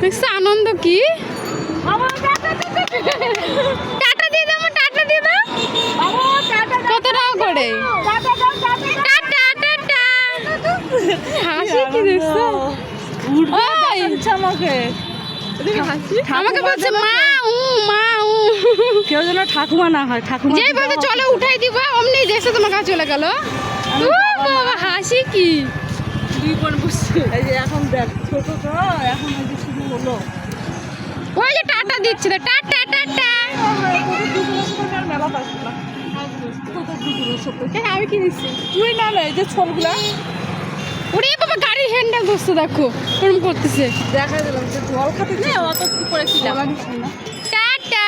দেখছো আনন্দ কি? টাটা দিয়ে দাও, টাটা দিয়ে দাও। কত টাকা করে? Tata tata. হাসি কি দেখছো? আমাকে বলছে মা উ মা উ। কেউ যেন ঠাকুমা না হয়, ঠাকুমা যেই বলতে চলো উঠাই দিবা অমনি দেখছো তোমার কাছে চলে গেল। বাবা হাসি কি? দুই বোন বসছে। এই যে এখন দেখ ছোট তো, এখন ওই যে শুরু হলো। ওই যে টাটা দিচ্ছে, টাটা টাটা। মেলা পাচ্ছি না। আমি কি দিচ্ছি? তুই না না, এই যে ছোটগুলা ওরে বাবা গাড়ির হ্যান্ডেল ধরছে, দেখো ওরম করতেছে। দেখা দিলাম যে জল খাতে অত কি করেছিলাম। টাটা।